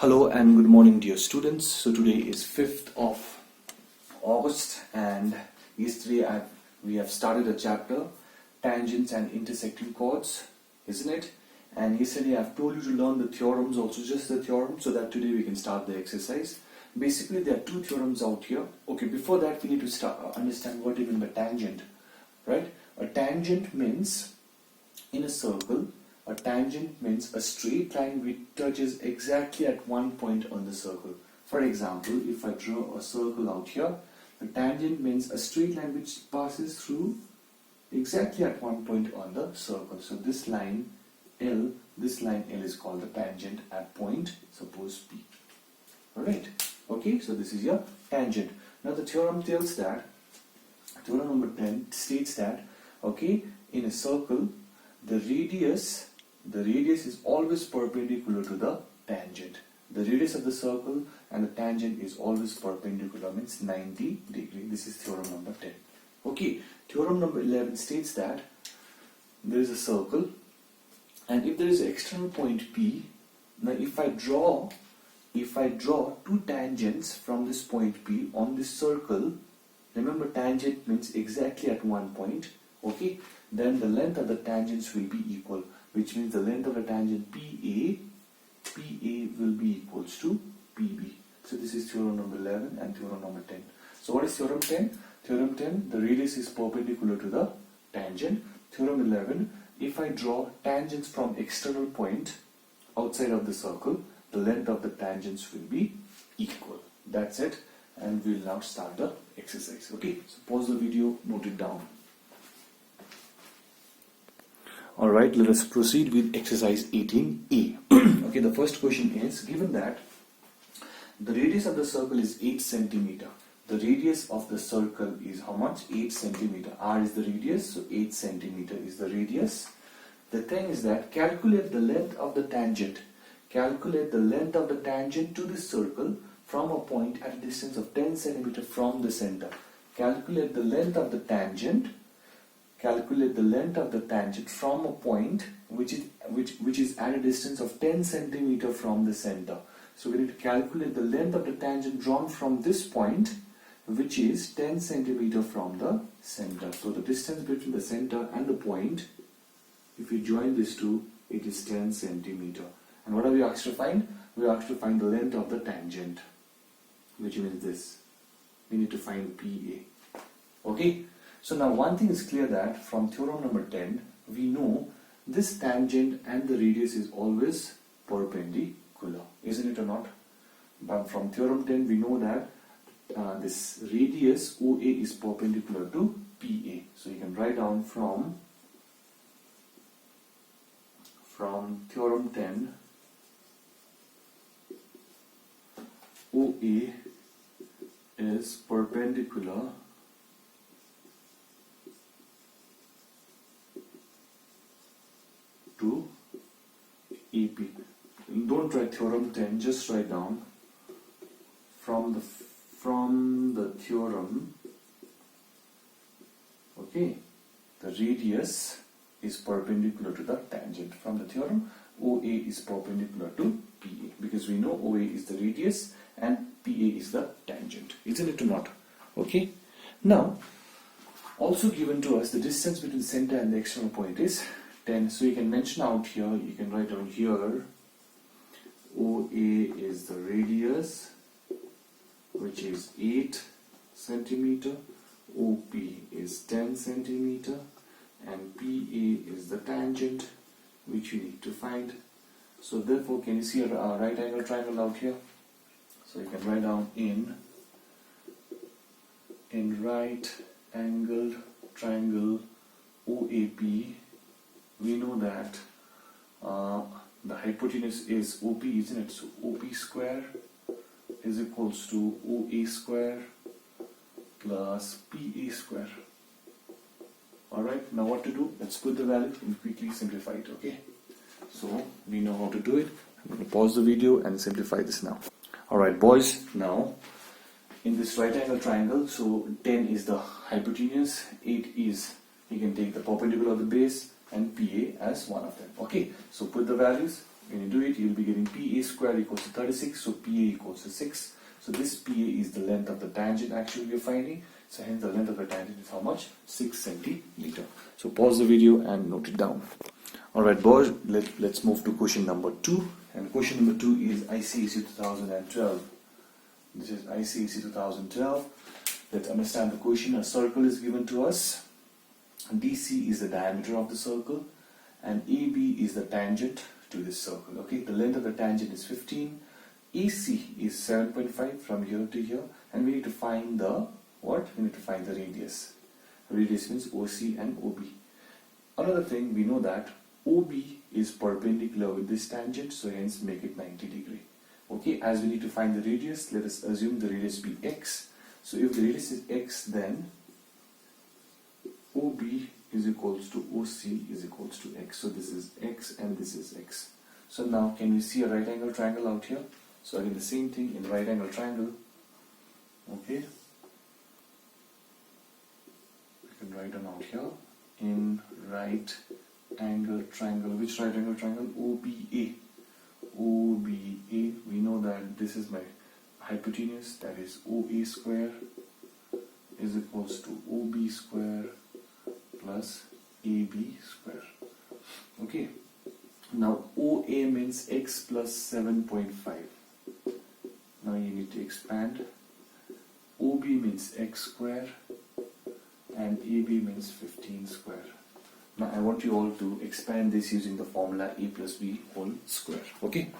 Hello and good morning, dear students. So today is 5th of August and yesterday we have started a chapter, Tangents and Intersecting Chords, isn't it? And yesterday I've told you to learn the theorems also, just the theorem, so that today we can start the exercise. Basically there are two theorems out here. Okay, before that we need to understand what even by tangent, right? A tangent means, in a circle, a tangent means a straight line which touches exactly at one point on the circle. For example, if I draw a circle out here, the tangent means a straight line which passes through exactly at one point on the circle. So this line L is called the tangent at point, suppose P. Alright, okay, so this is your tangent. Now the theorem tells that, theorem number 10 states that, okay, in a circle, the radius is always perpendicular to the tangent. The radius of the circle and the tangent is always perpendicular, means 90 degrees. This is theorem number 10. Okay, theorem number 11 states that there is a circle, and if there is an external point P, now if I draw two tangents from this point P on this circle, remember tangent means exactly at one point, okay, then the length of the tangents will be equal, which means the length of the tangent PA will be equals to PB. So this is theorem number 11 and theorem number 10. So what is theorem 10? Theorem 10, the radius is perpendicular to the tangent. Theorem 11, if I draw tangents from external point outside of the circle, the length of the tangents will be equal. That's it, and we'll now start the exercise. Okay, so pause the video, note it down. Alright, let us proceed with exercise 18A. Okay, the first question is, given that the radius of the circle is 8 cm. The radius of the circle is how much? 8 cm. R is the radius, so 8 cm is the radius. The thing is that calculate the length of the tangent. Calculate the length of the tangent to this circle from a point at a distance of 10 cm from the center. Calculate the length of the tangent. Calculate the length of the tangent from a point which is at a distance of 10 cm from the center. So we need to calculate the length of the tangent drawn from this point, which is 10 cm from the center. So the distance between the center and the point, if we join these two, it is 10 cm. And what are we asked to find? We are asked to find the length of the tangent, which means this. We need to find PA. Okay? So now one thing is clear, that from theorem number 10, we know this tangent and the radius is always perpendicular, isn't it or not? But from theorem 10, we know that this radius OA is perpendicular to PA. So you can write down from theorem 10, OA is perpendicular to EP. Don't write theorem 10, just write down from the theorem, okay, the radius is perpendicular to the tangent. From the theorem, OA is perpendicular to PA, because we know OA is the radius and PA is the tangent, isn't it or not? Okay, now also given to us the distance between center and the external point is 10. So you can mention out here, you can write down here, OA is the radius, which is 8 cm, OP is 10 cm, and PA is the tangent, which you need to find. So therefore, can you see a right angle triangle out here? So you can write down in right angled triangle OAP, we know that the hypotenuse is OP, isn't it? So OP square is equals to OA square plus PA square. Alright, now what to do? Let's put the value and quickly simplify it, okay? So we know how to do it. I'm going to pause the video and simplify this now. Alright boys, now in this right angle triangle, so 10 is the hypotenuse, 8 is, you can take the perpendicular of the base, and PA as one of them. Okay, so put the values When you do it, you'll be getting PA square equals to 36, so PA equals to 6. So this PA is the length of the tangent actually we are finding. So hence the length of the tangent is how much? 6 centimeter. So pause the video and note it down. Alright boys, let's move to question number 2. And question number 2 is ICSE 2012. This is ICSE 2012. Let's understand the question. A circle is given to us. DC is the diameter of the circle and AB is the tangent to this circle. Okay, the length of the tangent is 15. AC is 7.5 from here to here, and we need to find the what? We need to find the radius. Radius means OC and OB. Another thing, we know that OB is perpendicular with this tangent, so hence make it 90 degree. Okay, as we need to find the radius, let us assume the radius be x. So if the radius is x, then OB is equals to OC is equals to x. So this is x and this is x. So now can we see a right angle triangle out here? So again the same thing in right angle triangle. Okay, we can write down out here in right angle triangle. Which right angle triangle? OBA. OBA. We know that this is my hypotenuse, that is OA square is equals to OB square plus AB square. Okay, now OA means x plus 7.5. Now you need to expand. OB means x square and AB means 15 square. Now I want you all to expand this using the formula a plus b whole square. Okay.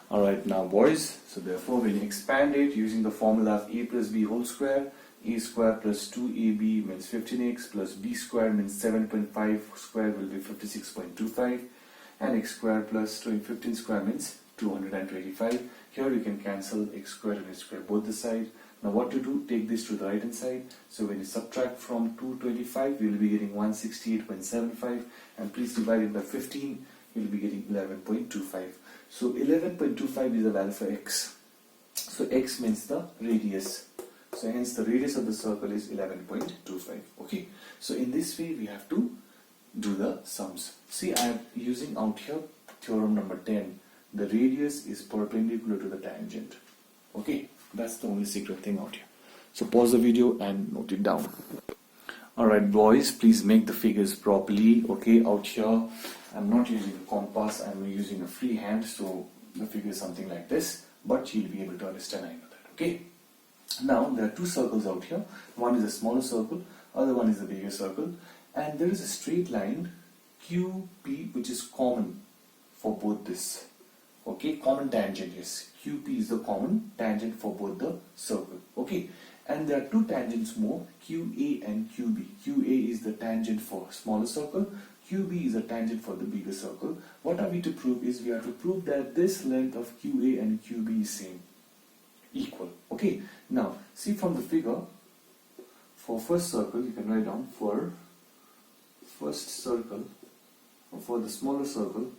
Alright now boys, so therefore when you expand it using the formula of a plus b whole square, a square plus 2ab means 15x plus b square means 7.5 square will be 56.25 and x square plus 15 square means 225. Here you can cancel x square and x square both the side. Now what to do? Take this to the right hand side. So when you subtract from 225, you will be getting 168.75 and please divide it by 15, you will be getting 11.25. So 11.25 is the value for x. So x means the radius. So hence the radius of the circle is 11.25. Okay. So in this way we have to do the sums. See, I am using out here theorem number 10. The radius is perpendicular to the tangent. Okay. That's the only secret thing out here. So pause the video and note it down. Alright boys, please make the figures properly. Okay, out here I'm not using a compass, I'm using a free hand, so the figure is something like this, but you'll be able to understand, I know that. Okay, now there are two circles out here. One is a smaller circle, other one is a bigger circle, and there is a straight line QP which is common for both this. Okay, common tangent, yes. QP is the common tangent for both the circle. Okay, and there are two tangents more, QA and QB. QA is the tangent for smaller circle, QB is a tangent for the bigger circle. What are we to prove is we have to prove that this length of QA and QB is same, equal. Okay, now see from the figure, for first circle you can write down for first circle, or for the smaller circle,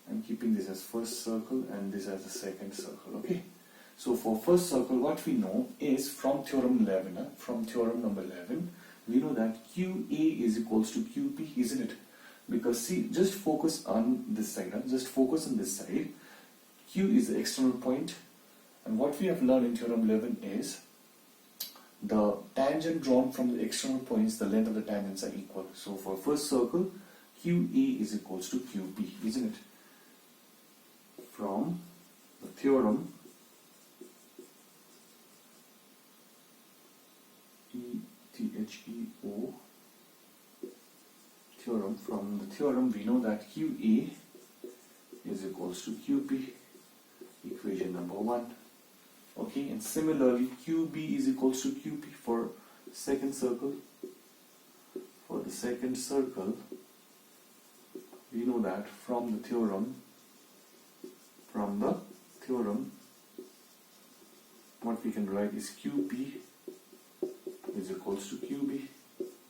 I'm keeping this as first circle and this as the second circle. Okay, so for first circle what we know is from theorem 11, from theorem number 11, we know that QA is equals to QP, isn't it? Because see, just focus on this side, just focus on this side. Q is the external point, and what we have learned in theorem 11 is the tangent drawn from the external points, the length of the tangents are equal. So for first circle, QA is equals to QP, isn't it? From the theorem ETHEO theorem, from the theorem we know that QA is equals to QP, equation number 1. Okay, and similarly QB is equals to QP for second circle. For the second circle we know that from the theorem what we can write is QP is equals to QB,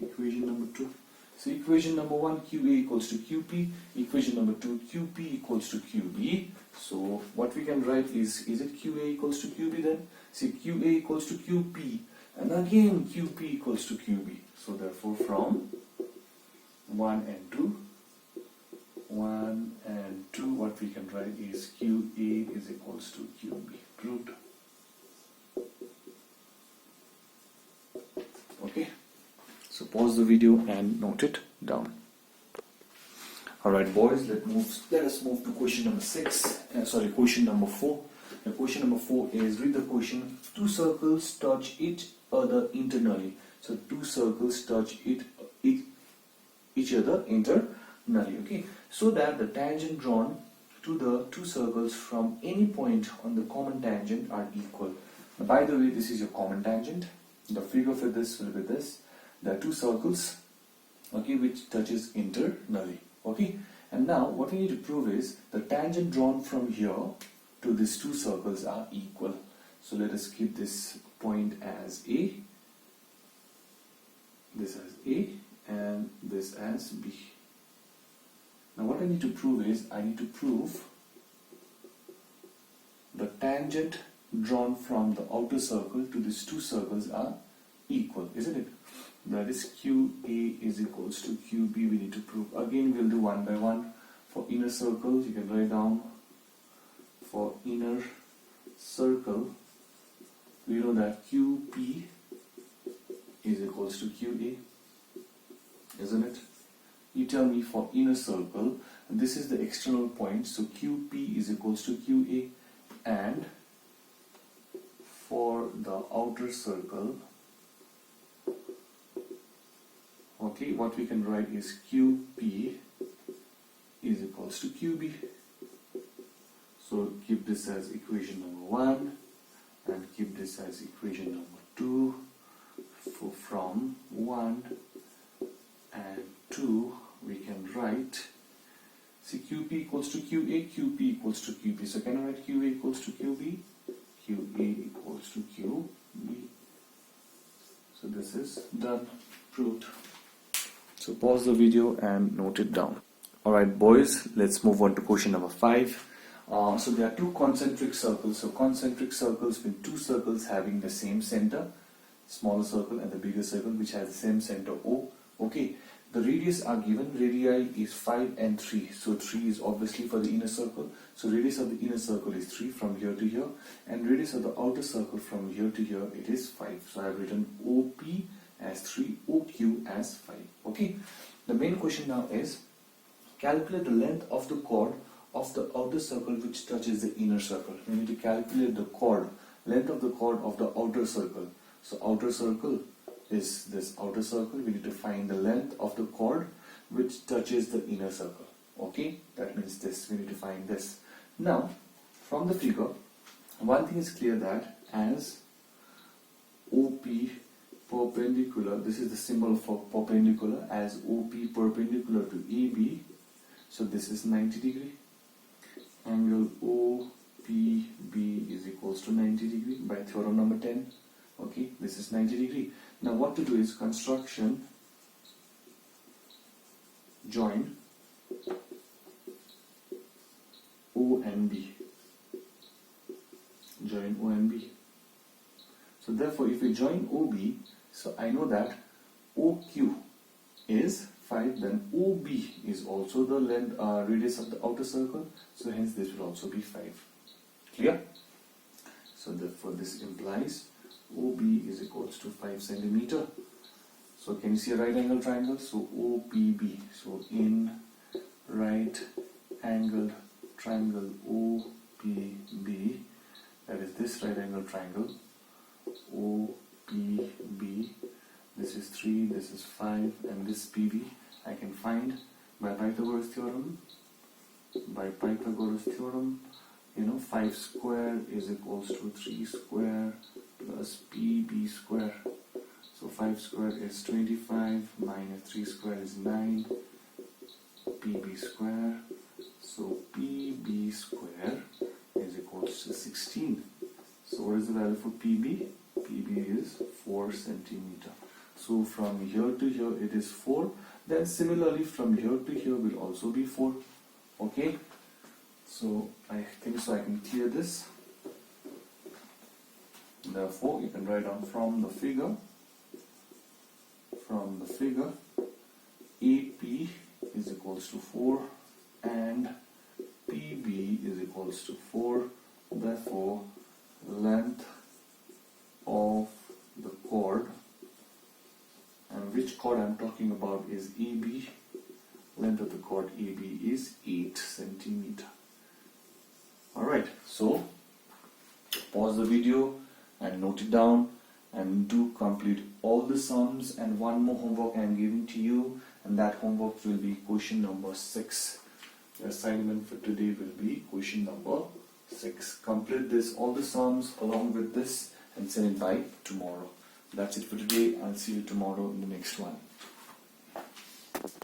equation number 2. So equation number 1, QA equals to QP, equation number 2, QP equals to QB. So what we can write is it QA equals to QB then? See, QA equals to QP, and again QP equals to QB. So therefore from 1 and 2, 1 and 2, what we can write is QA is equals to QB. Proved. Okay, so pause the video and note it down. Alright boys, let us move to question number question number 4. The question number 4 is, read the question. Two circles touch each other internally. So two circles touch each other internally. Okay, so that the tangent drawn to the two circles from any point on the common tangent are equal. Now, by the way, this is your common tangent. The figure for this will be this. There are two circles, okay, which touches internally. Okay, and now what we need to prove is the tangent drawn from here to these two circles are equal. So let us keep this point as A, this as A, and this as B. Now what I need to prove is, I need to prove the tangent drawn from the outer circle to these two circles are equal, isn't it? That is QA is equals to QB. We need to prove. Again, we'll do one by one. For inner circle, you can write down, for inner circle, we know that QP is equals to QA, isn't it? You tell me for inner circle, and this is the external point, so QP is equals to QA, and for the outer circle, okay, what we can write is QP is equals to QB. So keep this as equation number 1 and keep this as equation number 2. So from 1 and 2 we can write, see, QP equals to QA, QP equals to QB. So can I write QA equals to QB? QA equals to QB. So this is done, proved. So pause the video and note it down. Alright boys, let's move on to question number 5. So there are two concentric circles. So concentric circles mean two circles having the same center, smaller circle and the bigger circle which has the same center O. Okay, the radius are given. Radii is 5 and 3. So 3 is obviously for the inner circle. So radius of the inner circle is 3 from here to here, and radius of the outer circle from here to here it is 5. So I have written OP as 3, OQ as 5. Okay, the main question now is, calculate the length of the chord of the outer circle which touches the inner circle. We need to calculate the chord, length of the chord of the outer circle. So outer circle is this outer circle. We need to find the length of the chord which touches the inner circle. Okay, that means this. We need to find this. Now, from the figure, one thing is clear, that as OP perpendicular, this is the symbol for perpendicular, as OP perpendicular to AB, so this is 90 degree. Angle OPB is equals to 90 degree by theorem number 10. Okay, this is 90 degree. Now what to do is construction join O and B. Join O and B. So therefore if we join OB, so I know that OQ is 5, then OB is also the length, radius of the outer circle, so hence this will also be 5. Clear? So therefore this implies OB is equals to 5 centimeter. So can you see a right angle triangle? So OPB, so in right angled triangle OPB, that is this right angle triangle OPB, this is 3, this is 5, and this PB I can find by Pythagoras theorem. By Pythagoras theorem, 5 square is equals to 3 square plus PB square. So 5 square is 25 minus 3 square is 9, PB square. So PB square is equals to 16. So what is the value for PB? PB is 4 centimeter. So from here to here it is 4. Then similarly from here to here will also be 4. Okay. So I think so I can clear this. Therefore you can write down from the figure AP is equals to 4 and PB is equals to 4. Therefore, length of the chord, and which chord I'm talking about is AB. Length of the chord AB is 8 centimeter. Alright, so pause the video and note it down and do complete all the sums. And one more homework I am giving to you, and that homework will be question number 6. The assignment for today will be question number 6. Complete this, all the sums along with this, and send it by tomorrow. That's it for today. I'll see you tomorrow in the next one.